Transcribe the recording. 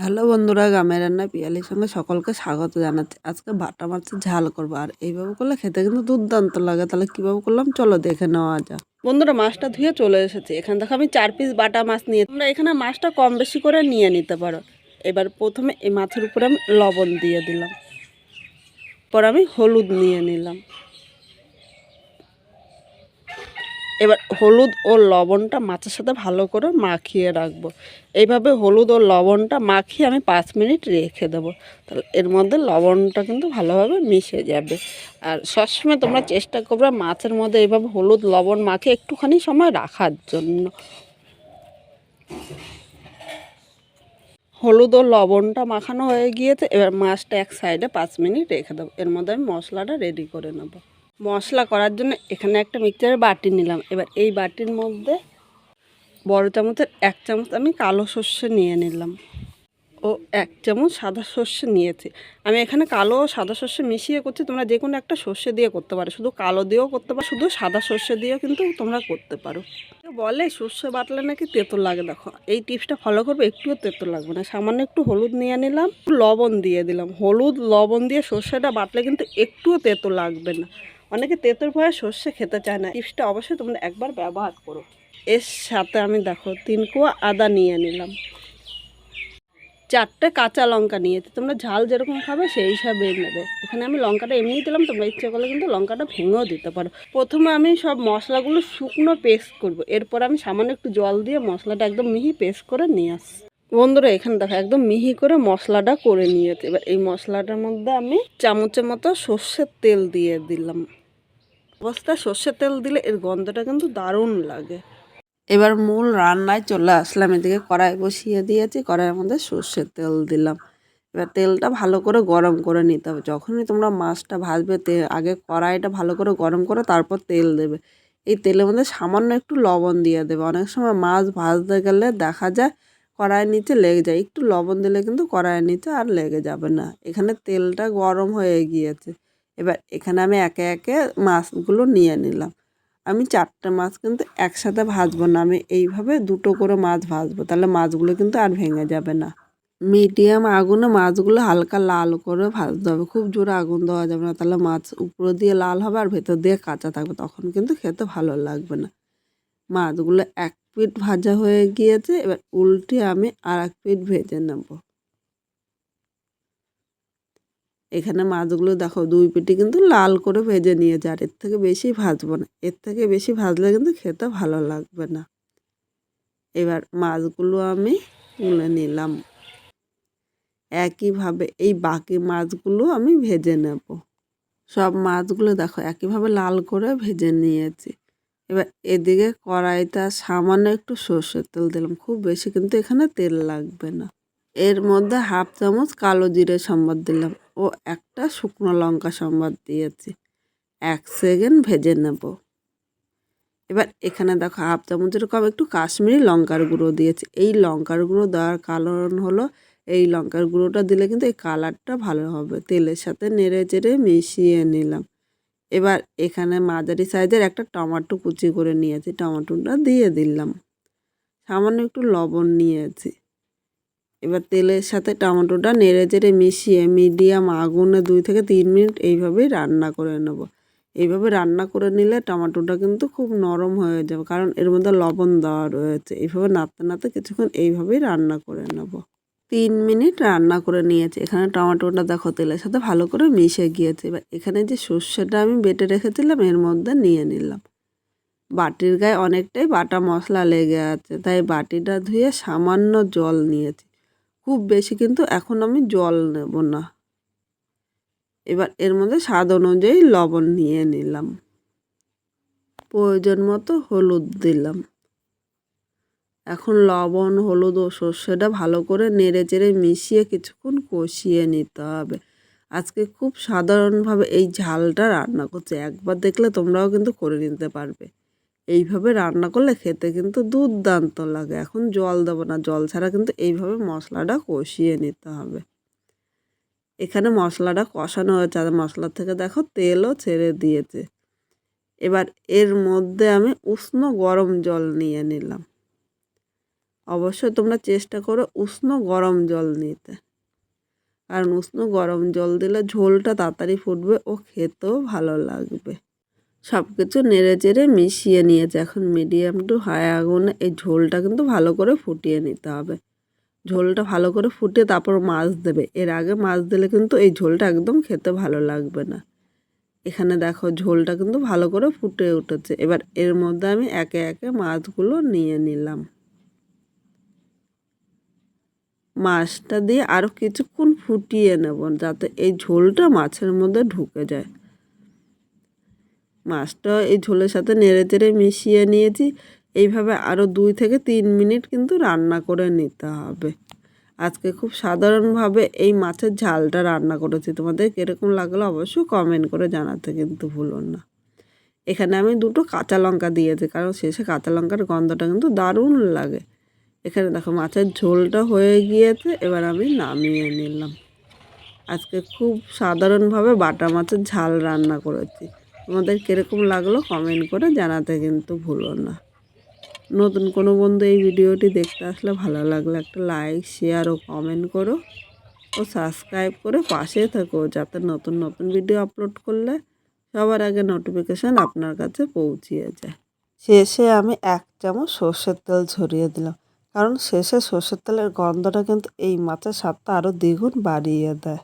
Hello বন্ধুরা, গ্রামের রান্নায় পিয়ালির সঙ্গে সকলকে স্বাগত জানাচ্ছি। আজকে বাটা মাছের ঝাল করবো, আর এইভাবে করলে খেতে কিন্তু দুর্দান্ত লাগে। তাহলে কীভাবে করলাম চলো দেখে নেওয়া যাক। বন্ধুরা, মাছটা ধুয়ে চলে এসেছি। এখান থেকে আমি 4 পিস বাটা মাছ নিয়ে, তোমরা এখানে মাছটা কম বেশি করে নিয়ে নিতে পারো। এবার প্রথমে এই মাছের উপরে আমি লবণ দিয়ে দিলাম, পর আমি হলুদ নিয়ে নিলাম। এবার হলুদ ও লবণটা মাছের সাথে ভালো করে মাখিয়ে রাখবো। এইভাবে হলুদ ও লবণটা মাখিয়ে আমি 5 মিনিট রেখে দেবো। তাহলে এর মধ্যে লবণটা কিন্তু ভালোভাবে মিশে যাবে। আর সবসময় তোমরা চেষ্টা করবে মাছের মধ্যে এইভাবে হলুদ লবণ মাখিয়ে একটুখানি সময় রাখার জন্য। হলুদ ও লবণটা মাখানো হয়ে গিয়েছে। এবার মাছটা এক সাইডে 5 মিনিট রেখে দেবো। এর মধ্যে আমি মশলাটা রেডি করে নেব। মশলা করার জন্য এখানে একটা মিক্সচারের বাটি নিলাম। এবার এই বাটির মধ্যে বড় চামচের 1 চামচ আমি কালো সর্ষে নিয়ে নিলাম ও 1 চামচ সাদা সর্ষে নিয়েছি। আমি এখানে কালো ও সাদা সর্ষে মিশিয়ে করছি। তোমরা যে কোনো একটা সর্ষে দিয়ে করতে পারো, শুধু কালো দিয়েও করতে পারো, শুধু সাদা সর্ষে দিয়েও কিন্তু তোমরা করতে পারো। বলে সর্ষে বাটলে নাকি তেঁতো লাগে, দেখো এই টিপসটা ফলো করবে, একটুও তেঁতো লাগবে না। সামান্য একটু হলুদ নিয়ে নিলাম, লবণ দিয়ে দিলাম। হলুদ লবণ দিয়ে সর্ষেটা বাটলে কিন্তু একটুও তেঁতো লাগবে না। অনেকে তেঁতোর ভয়ে সর্ষে খেতে চায় না। টিপসটা অবশ্যই তোমরা একবার ব্যবহার করো। এর সাথে আমি দেখো 3 কোয়া আদা নিয়ে নিলাম, 4টে কাঁচা লঙ্কা নিয়েছি। তোমরা ঝাল যেরকম খাবে সেই হিসাবে নেবে। এখানে আমি লঙ্কাটা এমনিই দিলাম, তোমরা ইচ্ছে করলে কিন্তু লঙ্কাটা ভেঙেও দিতে পারো। প্রথমে আমি সব মশলাগুলো শুকনো পেস্ট করব, এরপর আমি সামান্য একটু জল দিয়ে মশলাটা একদম মিহি পেস্ট করে নিয়ে আসছি। বন্ধুরা, এখানে দেখো একদম মিহি করে মশলাটা করে নিয়েছি। এবার এই মশলাটার মধ্যে আমি চামচের মতো সর্ষের তেল দিয়ে দিলাম। অবস্থায় সর্ষের তেল দিলে এর গন্ধটা কিন্তু দারুণ লাগে। এবার মূল রান্নায় চলে আসলাম। এদিকে কড়াই বসিয়ে দিয়েছি, কড়াইয়ের মধ্যে সর্ষের তেল দিলাম। এবার তেলটা ভালো করে গরম করে নিতে হবে। যখনই তোমরা মাছটা ভাজবে আগে কড়াইটা ভালো করে গরম করে তারপর তেল দেবে। এই তেলের মধ্যে সামান্য একটু লবণ দিয়ে দেবে। অনেক সময় মাছ ভাজতে গেলে দেখা যায় কড়াইয়ের নিচে লেগে যায়, একটু লবণ দিলে কিন্তু কড়াইয়ের নিচে আর লেগে যাবে না। এখানে তেলটা গরম হয়ে গিয়েছে। এবার এখানে আমি একে একে মাছগুলো নিয়ে নিলাম। আমি 4টে মাছ কিন্তু একসাথে ভাজবো না, আমি এইভাবে 2টো করে মাছ ভাজবো। তাহলে মাছগুলো কিন্তু আর ভেঙে যাবে না। মিডিয়াম আগুনে মাছগুলো হালকা লাল করে ভাজতে হবে, খুব জোরে আগুন দেওয়া যাবে না, তাহলে মাছ উপর দিয়ে লাল হবে আর ভেতর দিয়ে কাঁচা থাকবে, তখন কিন্তু খেতে ভালো লাগবে না। মাছগুলো 1 পিঠ ভাজা হয়ে গিয়েছে। এবার উল্টে আমি আর 1 পিঠ ভেজে নেব। এখানে মাছগুলো দেখো 2 পিঠে কিন্তু লাল করে ভেজে নিয়েছে, আর এর থেকে বেশি ভাজবো না। এর থেকে বেশি ভাজলে কিন্তু খেতে ভালো লাগবে না। এবার মাছগুলো আমি তুলে নিলাম। একইভাবে এই বাকি মাছগুলো আমি ভেজে নেব। সব মাছগুলো দেখো একইভাবে লাল করে ভেজে নিয়েছি। এবার এদিকে কড়াইটা সামান্য একটু সর্ষের তেল দিলাম, খুব বেশি কিন্তু এখানে তেল লাগবে না। এর মধ্যে 1/2 চামচ কালো জিরে সম্বাদ দিলাম ও একটা শুকনো লঙ্কা সম্বাদ দিয়েছি। 1 সেকেন্ড ভেজে নেব। এবার এখানে দেখো 1/2 চামচের কম একটু কাশ্মীরি লঙ্কার গুঁড়ো দিয়েছি। এই লঙ্কার গুঁড়ো দেওয়ার কারণ হলো এই লঙ্কার গুঁড়োটা দিলে কিন্তু এই কালারটা ভালো হবে। তেলের সাথে নেড়ে চেড়ে মিশিয়ে নিলাম। এবার এখানে মাঝারি সাইজের একটা টমেটো কুচি করে নিয়েছি, টমেটোটা দিয়ে দিলাম। সামান্য একটু লবণ নিয়েছি। এবার তেলের সাথে টমেটোটা নেড়ে চেড়ে মিশিয়ে মিডিয়াম আগুনে 2 থেকে 3 মিনিট এইভাবেই রান্না করে নেব। এইভাবে রান্না করে নিলে টমেটোটা কিন্তু খুব নরম হয়ে যাবে, কারণ এর মধ্যে লবণ দেওয়া রয়েছে। এইভাবে নাড়তে নাড়তে কিছুক্ষণ এইভাবেই রান্না করে নেব। 3 মিনিট রান্না করে নিয়েছি। এখানে টমেটোটা দেখো তেলের সাথে ভালো করে মিশে গিয়েছে। এবার এখানে যে সর্ষেটা আমি বেটে রেখেছিলাম এর মধ্যে নিয়ে নিলাম। বাটির গায়ে অনেকটাই বাটা মশলা লেগে আছে, তাই বাটিটা ধুয়ে সামান্য জল নিয়েছি। খুব বেশি কিন্তু এখন আমি জল নেব না। এবার এর মধ্যে স্বাদ অনুযায়ী লবণ নিয়ে নিলাম, প্রয়োজন মতো হলুদ দিলাম। এখন লবণ হলুদ ও সর্ষেটা ভালো করে নেড়ে চেড়ে মিশিয়ে কিছুক্ষণ কষিয়ে নিতে হবে। আজকে খুব সাধারণভাবে এই ঝালটা রান্না করছি, একবার দেখলে তোমরাও কিন্তু করে নিতে পারবে। এইভাবে রান্না করলে খেতে কিন্তু দুর্দান্ত লাগে। এখন জল দেবো না, জল ছাড়া কিন্তু এইভাবে মশলাটা কষিয়ে নিতে হবে। এখানে মশলাটা কষানো হয়েছে, আর মশলা থেকে দেখো তেলও ছেড়ে দিয়েছে। এবার এর মধ্যে আমি উষ্ণ গরম জল নিয়ে নিলাম। অবশ্যই তোমরা চেষ্টা করো উষ্ণ গরম জল নিতে, কারণ উষ্ণ গরম জল দিলে ঝোলটা তাড়াতাড়ি ফুটবে ও খেতেও ভালো লাগবে। সব কিছু নেড়ে চেড়ে মিশিয়ে নিয়েছে। এখন মিডিয়াম টু হাই আগুনে এই ঝোলটা কিন্তু ভালো করে ফুটিয়ে নিতে হবে। ঝোলটা ভালো করে ফুটিয়ে তারপর মাছ দেবে। এর আগে মাছ দিলে কিন্তু এই ঝোলটা একদম খেতে ভালো লাগবে না। এখানে দেখো ঝোলটা কিন্তু ভালো করে ফুটে উঠেছে। এবার এর মধ্যে আমি একে একে মাছগুলো নিয়ে নিলাম। মাছটা দিয়ে আরও কিছুক্ষণ ফুটিয়ে নেব যাতে এই ঝোলটা মাছের মধ্যে ঢুকে যায়। মাছটা এই ঝোলের সাথে নেড়ে চেড়ে মিশিয়ে নিয়েছি। এইভাবে আরও 2 থেকে 3 মিনিট কিন্তু রান্না করে নিতে হবে। আজকে খুব সাধারণভাবে এই মাছের ঝালটা রান্না করেছি। তোমাদের কীরকম লাগলো অবশ্যই কমেন্ট করে জানাতে কিন্তু ভুলো না। এখানে আমি 2টো কাঁচা লঙ্কা দিয়েছি, কারণ শেষে কাঁচা লঙ্কার গন্ধটা কিন্তু দারুণ লাগে। এখানে দেখো মাছের ঝোলটা হয়ে গিয়েছে, এবার আমি নামিয়ে নিলাম। আজকে খুব সাধারণভাবে বাটা মাছের ঝাল রান্না করেছি। তোমাদের কীরকম লাগলো কমেন্ট করে জানাতে কিন্তু ভুলো না। নতুন কোনো বন্ধু এই ভিডিওটি দেখতে আসলে ভালো লাগলে একটা লাইক, শেয়ার ও কমেন্ট করো ও সাবস্ক্রাইব করে পাশে থেকো, যাতে নতুন নতুন ভিডিও আপলোড করলে সবার আগে নোটিফিকেশান আপনার কাছে পৌঁছিয়ে যায়। শেষে আমি 1 চামচ সর্ষের তেল ছড়িয়ে দিলাম, কারণ শেষে সর্ষের তেলের গন্ধটা কিন্তু এই মাছের স্বাদটা আরও দ্বিগুণ বাড়িয়ে দেয়।